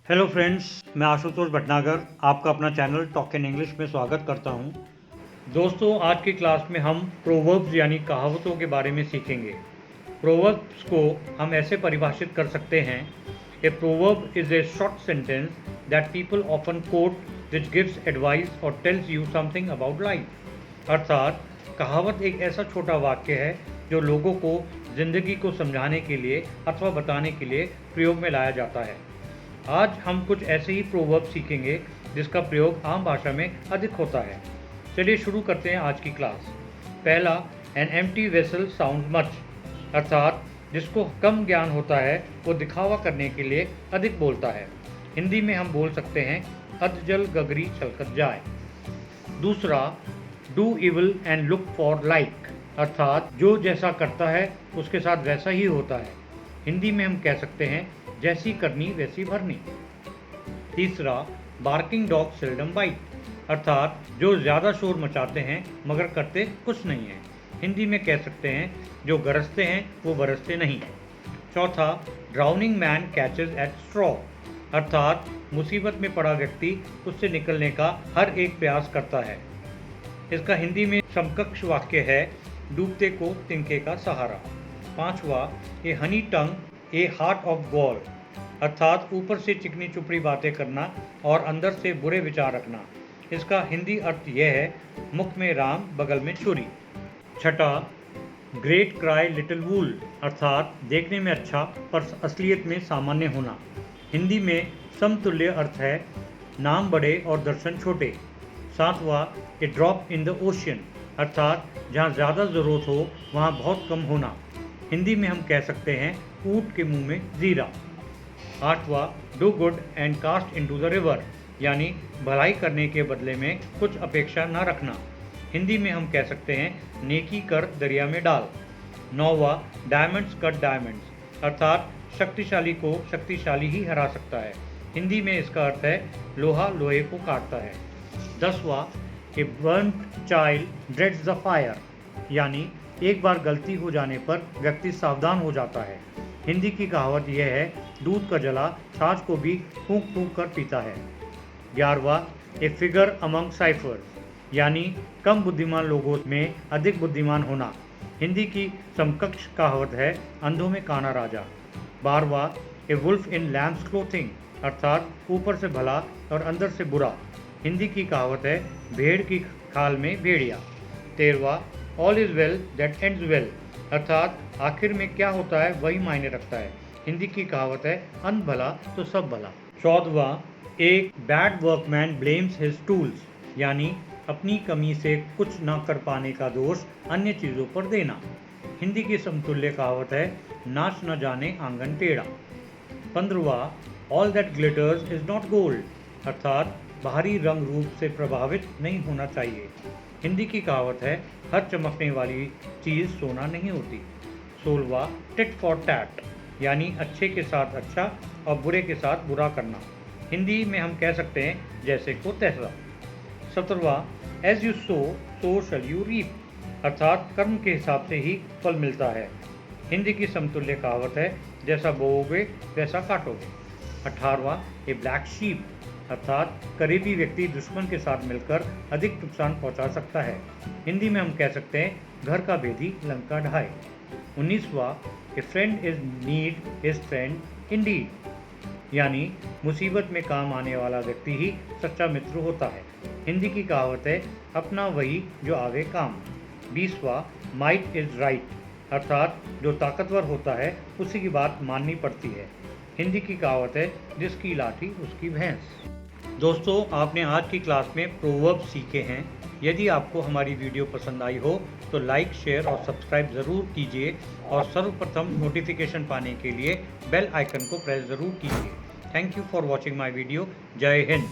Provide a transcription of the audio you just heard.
Hello friends, मैं आशुतोष भटनागर आपका अपना चैनल टॉक इन इंग्लिश में स्वागत करता हूं। दोस्तों, आज की क्लास में हम प्रोवर्ब्स यानी कहावतों के बारे में सीखेंगे। प्रोवर्ब्स को हम ऐसे परिभाषित कर सकते हैं, a proverb is a short sentence that people often quote which gives advice और tells you something about life. अर्थात कहावत एक ऐसा छोटा वाक्य है जो लोगों को ज़िंदगी को समझाने के लिए अथवा बताने के लिए प्रयोग में लाया जाता है। आज हम कुछ ऐसे ही प्रोवर्ब सीखेंगे जिसका प्रयोग आम भाषा में अधिक होता है। चलिए शुरू करते हैं आज की क्लास। पहला, an empty vessel sound much, अर्थात जिसको कम ज्ञान होता है वो दिखावा करने के लिए अधिक बोलता है। हिंदी में हम बोल सकते हैं अधजल गगरी छलकत जाए। दूसरा, do evil and look for like, अर्थात जो जैसा करता है उसके साथ वैसा ही होता है। हिंदी में हम कह सकते हैं जैसी करनी वैसी भरनी। तीसरा, बार्किंग डॉग सेल्डम बाइट, अर्थात जो ज़्यादा शोर मचाते हैं मगर करते कुछ नहीं है। हिंदी में कह सकते हैं जो गरजते हैं वो बरसते नहीं। चौथा, drowning man catches at straw, अर्थात मुसीबत में पड़ा व्यक्ति उससे निकलने का हर एक प्रयास करता है। इसका हिंदी में समकक्ष वाक्य है डूबते को तिनके का सहारा। पांचवा, ए हनी टंग ए हार्ट ऑफ गॉल, अर्थात ऊपर से चिकनी चुपड़ी बातें करना और अंदर से बुरे विचार रखना। इसका हिंदी अर्थ यह है मुख में राम बगल में छुरी। छठा, ग्रेट क्राई लिटिल वूल, अर्थात देखने में अच्छा पर असलियत में सामान्य होना। हिंदी में समतुल्य अर्थ है नाम बड़े और दर्शन छोटे। सातवां, ए ड्रॉप इन द ओशियन, अर्थात जहाँ ज़्यादा ज़रूरत हो वहाँ बहुत कम होना। हिंदी में हम कह सकते हैं ऊँट के मुंह में जीरा। आठवां, do good and cast into the river, यानी भलाई करने के बदले में कुछ अपेक्षा न रखना। हिंदी में हम कह सकते हैं नेकी कर दरिया में डाल। नौवां, डायमंड्स कट डायमंड्स, अर्थात शक्तिशाली को शक्तिशाली ही हरा सकता है। हिंदी में इसका अर्थ है लोहा लोहे को काटता है। 10वां, a burnt child dreads the fire, यानी एक बार गलती हो जाने पर व्यक्ति सावधान हो जाता है। हिंदी की कहावत यह है दूध का जला छाछ को भी फूंक फूंक कर पीता है। 11वां, ए फिगर अमंग साइफर्स, यानी कम बुद्धिमान लोगों में अधिक बुद्धिमान होना। हिंदी की समकक्ष कहावत है अंधों में काना राजा। 12वां, ए वुल्फ इन लैम्स क्लोथिंग, अर्थात ऊपर से भला और अंदर से बुरा। हिंदी की कहावत है भेड़ की खाल में भेड़िया। 13वां, all is well that ends well, अर्थात आखिर में क्या होता है वही मायने रखता है। हिंदी की कहावत है अंत भला तो सब भला। 14वां, एक bad workman blames his tools, यानी अपनी कमी से कुछ न कर पाने का दोष अन्य चीज़ों पर देना। हिंदी की समतुल्य कहावत है नाच न जाने आंगन टेढ़ा। 15वां, all that glitters is not gold, अर्थात बाहरी रंग रूप से प्रभावित नहीं होना चाहिए। हिंदी की कहावत है हर चमकने वाली चीज़ सोना नहीं होती। 16वां, टिट फॉर टैट, यानी अच्छे के साथ अच्छा और बुरे के साथ बुरा करना। हिंदी में हम कह सकते हैं जैसे को तैसा। 17वां, as you sow shall you reap, अर्थात कर्म के हिसाब से ही फल मिलता है। हिंदी की समतुल्य कहावत है जैसा बोओगे वैसा काटोगे। 18वां, ए ब्लैक शीप, अर्थात करीबी व्यक्ति दुश्मन के साथ मिलकर अधिक नुकसान पहुंचा सकता है। हिंदी में हम कह सकते हैं घर का भेदी लंका ढाए। 19वां, a friend is need his friend indeed, यानी मुसीबत में काम आने वाला व्यक्ति ही सच्चा मित्र होता है। हिंदी की कहावत है अपना वही जो आवे काम। 20वां, माइट इज राइट, अर्थात जो ताकतवर होता है उसी की बात माननी पड़ती है। हिंदी की कहावत है जिसकी लाठी उसकी भैंस। दोस्तों, आपने आज की क्लास में प्रोवर्ब सीखे हैं। यदि आपको हमारी वीडियो पसंद आई हो तो लाइक, शेयर और सब्सक्राइब ज़रूर कीजिए और सर्वप्रथम नोटिफिकेशन पाने के लिए बेल आइकन को प्रेस ज़रूर कीजिए। Thank you for watching my video. जय हिंद।